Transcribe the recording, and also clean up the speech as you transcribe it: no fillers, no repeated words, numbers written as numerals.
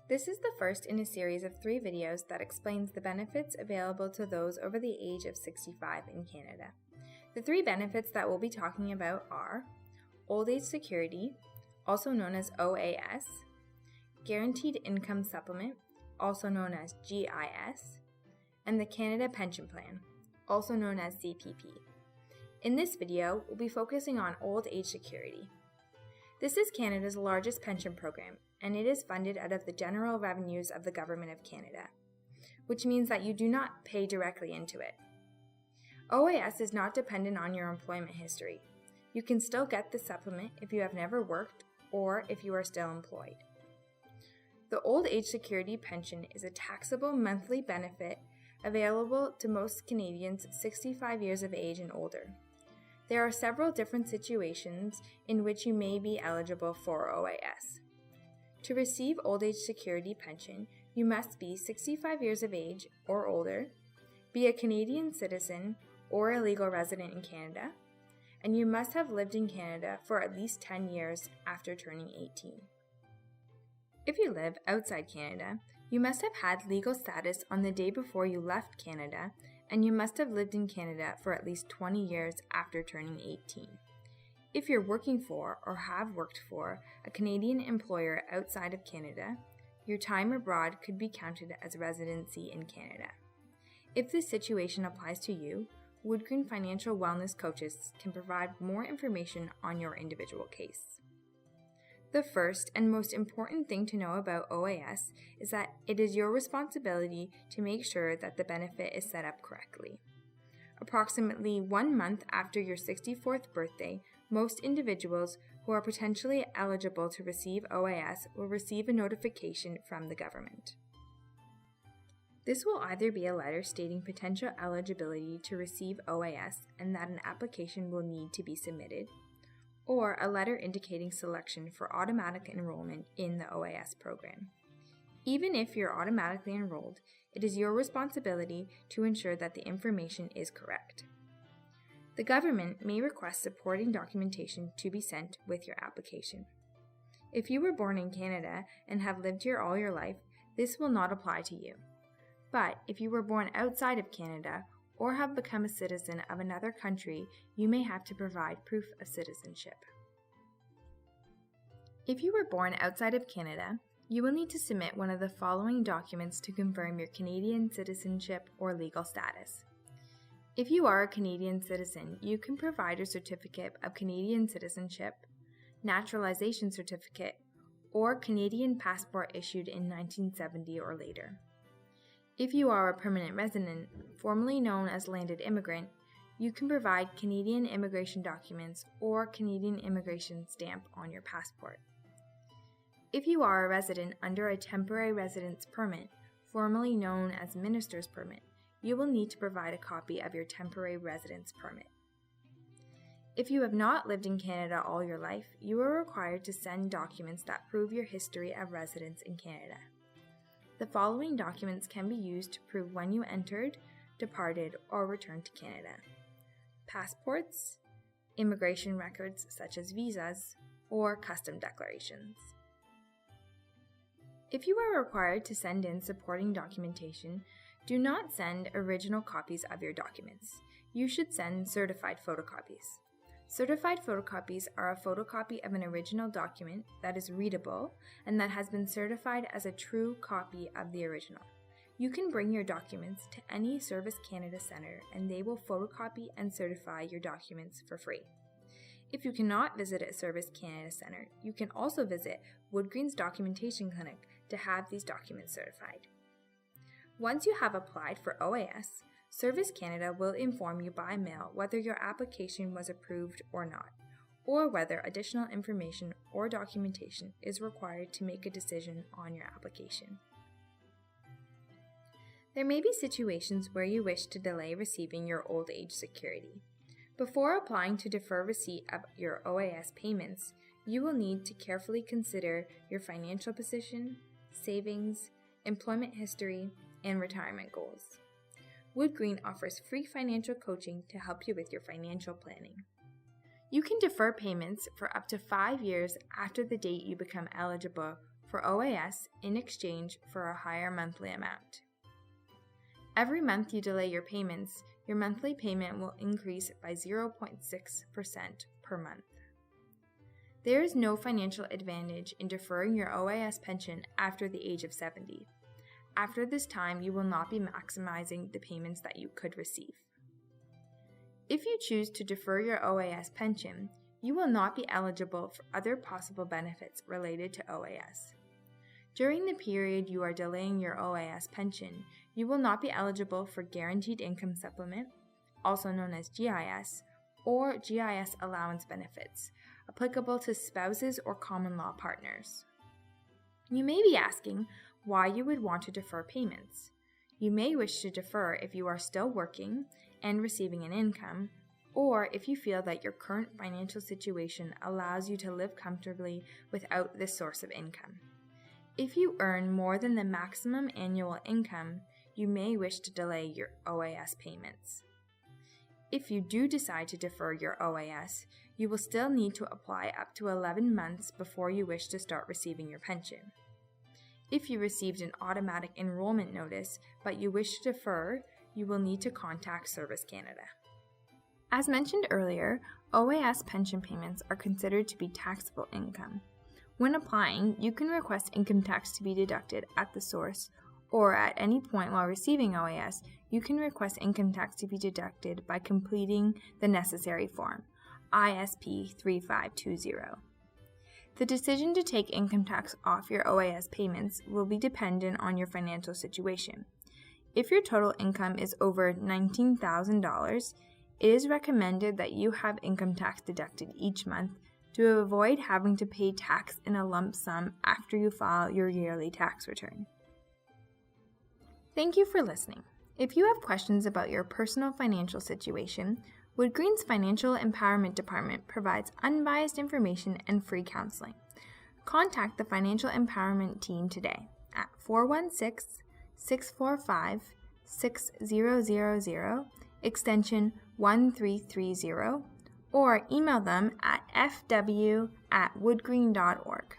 This is the first in a series of 3 videos that explains the benefits available to those over the age of 65 in Canada. The 3 benefits that we'll be talking about are Old Age Security, also known as OAS, Guaranteed Income Supplement, also known as GIS, and the Canada Pension Plan, also known as CPP. In this video, we'll be focusing on Old Age Security. This is Canada's largest pension program, and it is funded out of the general revenues of the Government of Canada, which means that you do not pay directly into it. OAS is not dependent on your employment history. You can still get the supplement if you have never worked or if you are still employed. The Old Age Security Pension is a taxable monthly benefit available to most Canadians 65 years of age and older. There are several different situations in which you may be eligible for OAS. To receive Old Age Security Pension, you must be 65 years of age or older, be a Canadian citizen or a legal resident in Canada, and you must have lived in Canada for at least 10 years after turning 18. If you live outside Canada, you must have had legal status on the day before you left Canada, and you must have lived in Canada for at least 20 years after turning 18. If you're working for or have worked for a Canadian employer outside of Canada, your time abroad could be counted as residency in Canada. If this situation applies to you, WoodGreen Financial Wellness Coaches can provide more information on your individual case. The first and most important thing to know about OAS is that it is your responsibility to make sure that the benefit is set up correctly. Approximately 1 month after your 64th birthday, most individuals who are potentially eligible to receive OAS will receive a notification from the government. This will either be a letter stating potential eligibility to receive OAS and that an application will need to be submitted, or a letter indicating selection for automatic enrollment in the OAS program. Even if you're automatically enrolled, it is your responsibility to ensure that the information is correct. The government may request supporting documentation to be sent with your application. If you were born in Canada and have lived here all your life, this will not apply to you. But if you were born outside of Canada or have become a citizen of another country, you may have to provide proof of citizenship. If you were born outside of Canada, you will need to submit one of the following documents to confirm your Canadian citizenship or legal status. If you are a Canadian citizen, you can provide a certificate of Canadian citizenship, naturalization certificate, or Canadian passport issued in 1970 or later. If you are a permanent resident, formerly known as landed immigrant, you can provide Canadian immigration documents or Canadian immigration stamp on your passport. If you are a resident under a temporary residence permit, formerly known as minister's permit, you will need to provide a copy of your temporary residence permit. If you have not lived in Canada all your life, you are required to send documents that prove your history of residence in Canada. The following documents can be used to prove when you entered, departed, or returned to Canada: passports, immigration records such as visas, or custom declarations. If you are required to send in supporting documentation, do not send original copies of your documents. You should send certified photocopies. Certified photocopies are a photocopy of an original document that is readable and that has been certified as a true copy of the original. You can bring your documents to any Service Canada Centre and they will photocopy and certify your documents for free. If you cannot visit a Service Canada Centre, you can also visit WoodGreen's documentation clinic to have these documents certified. Once you have applied for OAS, Service Canada will inform you by mail whether your application was approved or not, or whether additional information or documentation is required to make a decision on your application. There may be situations where you wish to delay receiving your Old Age Security. Before applying to defer receipt of your OAS payments, you will need to carefully consider your financial position, savings, employment history, and retirement goals. WoodGreen offers free financial coaching to help you with your financial planning. You can defer payments for up to 5 years after the date you become eligible for OAS in exchange for a higher monthly amount. Every month you delay your payments, your monthly payment will increase by 0.6% per month. There is no financial advantage in deferring your OAS pension after the age of 70. After this time, you will not be maximizing the payments that you could receive. If you choose to defer your OAS pension, you will not be eligible for other possible benefits related to OAS. During the period you are delaying your OAS pension, you will not be eligible for Guaranteed Income Supplement, also known as GIS, or GIS allowance benefits, applicable to spouses or common law partners. You may be asking why you would want to defer payments. You may wish to defer if you are still working and receiving an income, or if you feel that your current financial situation allows you to live comfortably without this source of income. If you earn more than the maximum annual income, you may wish to delay your OAS payments. If you do decide to defer your OAS, you will still need to apply up to 11 months before you wish to start receiving your pension. If you received an automatic enrollment notice but you wish to defer, you will need to contact Service Canada. As mentioned earlier, OAS pension payments are considered to be taxable income. When applying, you can request income tax to be deducted at the source, or at any point while receiving OAS, you can request income tax to be deducted by completing the necessary form, ISP 3520. The decision to take income tax off your OAS payments will be dependent on your financial situation. If your total income is over $19,000, it is recommended that you have income tax deducted each month to avoid having to pay tax in a lump sum after you file your yearly tax return. Thank you for listening. If you have questions about your personal financial situation, WoodGreen's Financial Empowerment Department provides unbiased information and free counseling. Contact the Financial Empowerment Team today at 416-645-6000, extension 1330, or email them at fw@woodgreen.org.